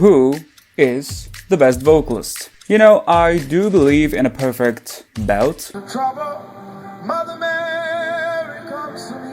who is the best vocalist? You know, I do believe in a perfect bout. Trouble, Mother Mary comes to me.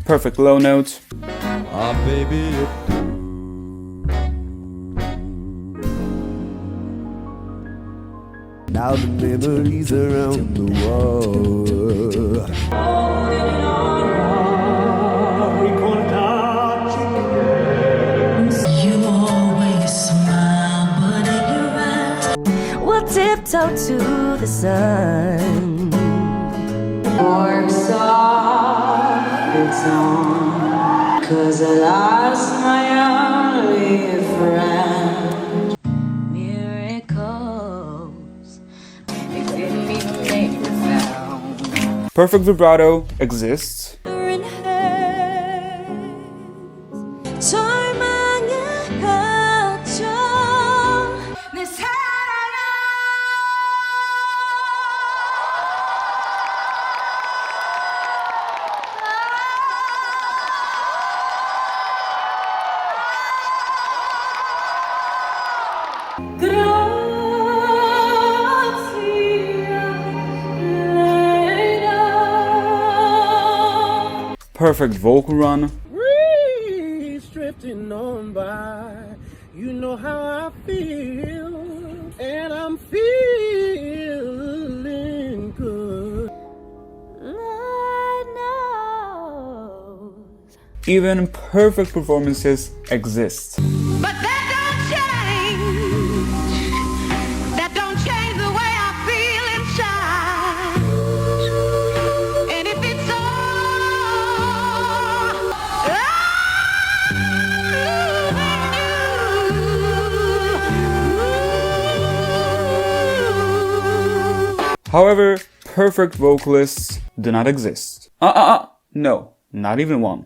Perfect low note. Ah, baby, it do. Now the memories around the world. You always smile, but in your eyes we'll tiptoe to the sun. Works off its own, 'cause I lost my only friend. Miracles, they didn't even make me found. Perfect vibrato exists. Perfect vocal run. Breeze drifting on by. You know how I feel, and I'm feeling good. Lord knows. Even perfect performances exist. But that don't change the way I feel inside. And if it's However, perfect vocalists do not exist. No, not even one.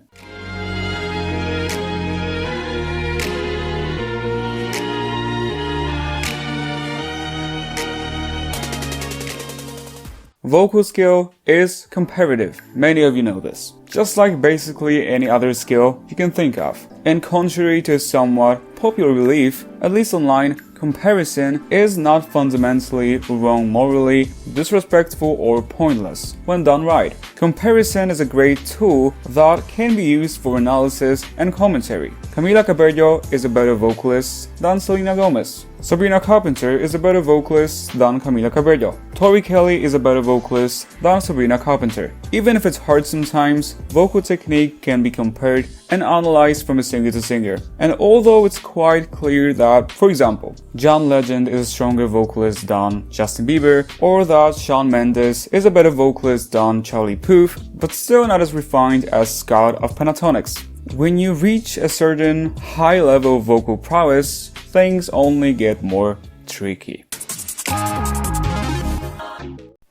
Vocal skill is comparative. Many of you know this. Just like basically any other skill you can think of. And contrary to a somewhat popular belief, at least online, comparison is not fundamentally wrong morally, disrespectful, or pointless when done right. Comparison is a great tool that can be used for analysis and commentary. Camila Cabello is a better vocalist than Selena Gomez. Sabrina Carpenter is a better vocalist than Camila Cabello. Tori Kelly is a better vocalist than Sabrina Carpenter. Even if it's hard sometimes, vocal technique can be compared and analyzed from a singer to singer. And although it's quite clear that, for example, John Legend is a stronger vocalist than Justin Bieber, or that Shawn Mendes is a better vocalist than Charlie Puth, but still not as refined as Scott of Pentatonix. When you reach a certain high-level vocal prowess, things only get more tricky.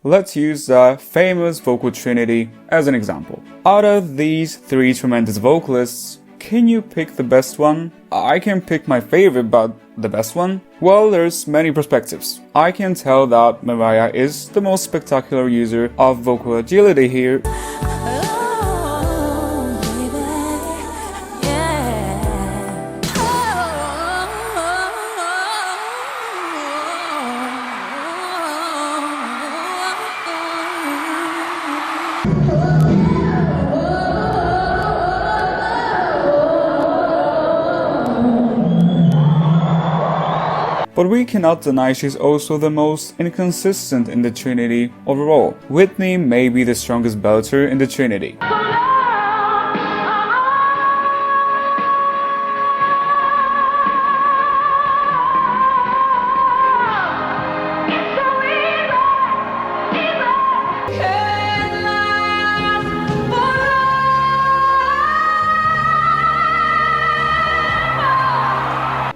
Let's use the famous Vocal Trinity as an example. Out of these three tremendous vocalists, can you pick the best one? I can pick my favorite, but the best one? Well, there's many perspectives. I can tell that Mariah is the most spectacular user of vocal agility here. But we cannot deny she's also the most inconsistent in the Trinity overall. Whitney may be the strongest belter in the Trinity.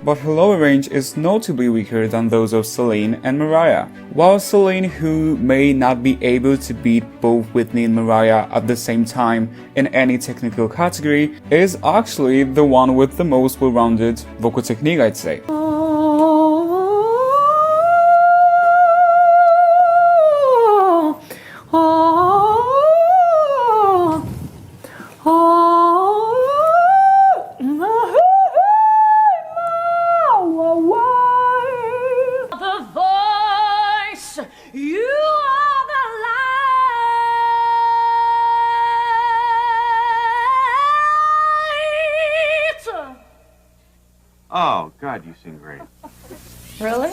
but her lower range is notably weaker than those of Celine and Mariah. While Celine, who may not be able to beat both Whitney and Mariah at the same time in any technical category, is actually the one with the most well-rounded vocal technique, I'd say. Oh, God, you sing great. Really?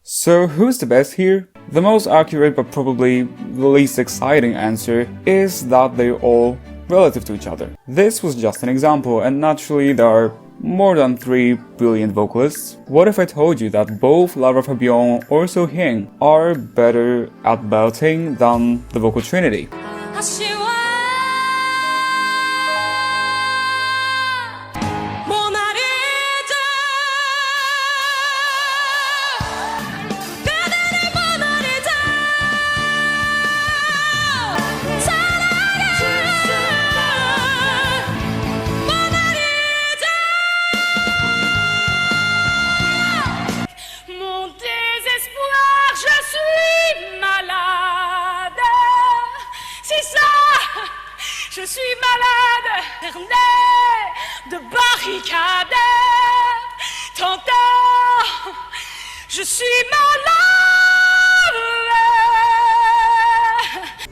So who's the best here? The most accurate but probably the least exciting answer is that they're all relative to each other. This was just an example, and naturally there are more than 3 brilliant vocalists. What if I told you that both Lara, Fabian or Sohyang are better at belting than the Vocal Trinity? Je suis malade, de barricades, t'entends? Je suis malade.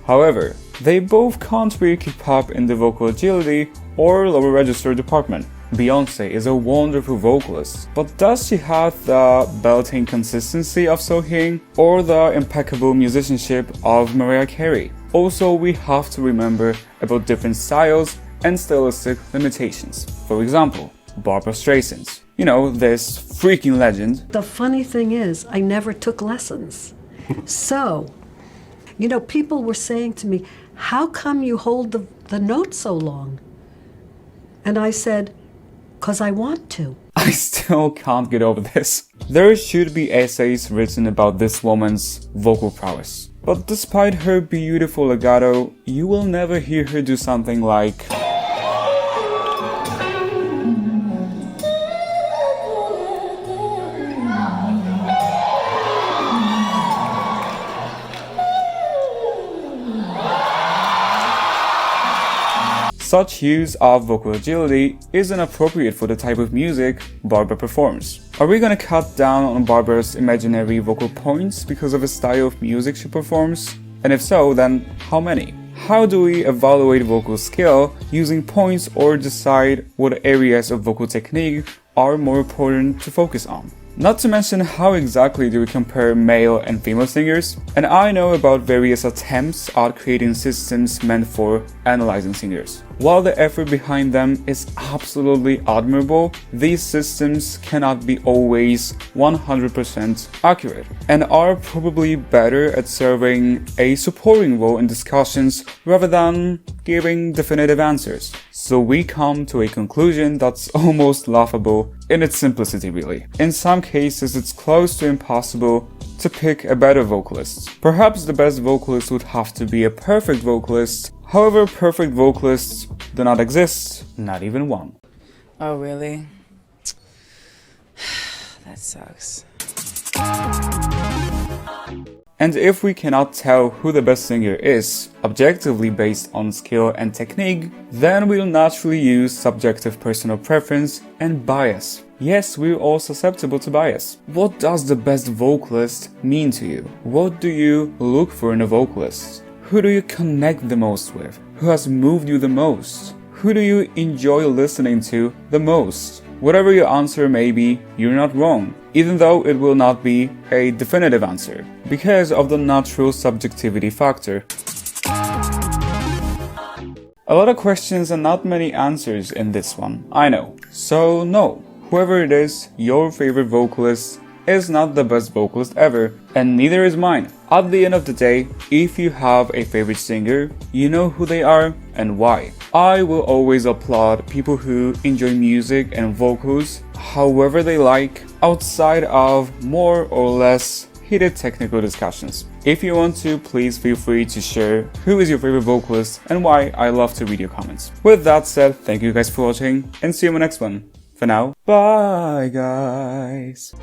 However, they both can't really keep up in the vocal agility or lower register department. Beyonce is a wonderful vocalist, but does she have the belting consistency of Sohyang or the impeccable musicianship of Mariah Carey? Also, we have to remember about different styles and stylistic limitations. For example, Barbra Streisand. You know, this freaking legend. The funny thing is, I never took lessons. So, you know, people were saying to me, how come you hold the note so long? And I said, because I want to. I still can't get over this. There should be essays written about this woman's vocal prowess. But despite her beautiful legato, you will never hear her do something like... Such use of vocal agility is inappropriate for the type of music Barbra performs. Are we gonna cut down on Barbra's imaginary vocal points because of the style of music she performs? And if so, then how many? How do we evaluate vocal skill using points or decide what areas of vocal technique are more important to focus on? Not to mention, how exactly do we compare male and female singers? And I know about various attempts at creating systems meant for analyzing singers. While the effort behind them is absolutely admirable, these systems cannot be always 100% accurate and are probably better at serving a supporting role in discussions rather than giving definitive answers. So we come to a conclusion that's almost laughable in its simplicity, really. In some cases, it's close to impossible to pick a better vocalist. Perhaps the best vocalist would have to be a perfect vocalist. However, perfect vocalists do not exist, not even one. Oh, really? That sucks. And if we cannot tell who the best singer is, objectively based on skill and technique, then we'll naturally use subjective personal preference and bias. Yes, we're all susceptible to bias. What does the best vocalist mean to you? What do you look for in a vocalist? Who do you connect the most with? Who has moved you the most? Who do you enjoy listening to the most? Whatever your answer may be, you're not wrong, even though it will not be a definitive answer, because of the natural subjectivity factor. A lot of questions and not many answers in this one, I know. So no, whoever it is, your favorite vocalist is not the best vocalist ever, and neither is mine. At the end of the day, if you have a favorite singer, you know who they are and why. I will always applaud people who enjoy music and vocals however they like, outside of more or less heated technical discussions. If you want to, please feel free to share who is your favorite vocalist and why. I love to read your comments. With that said, thank you guys for watching and see you in the next one. For now, bye guys!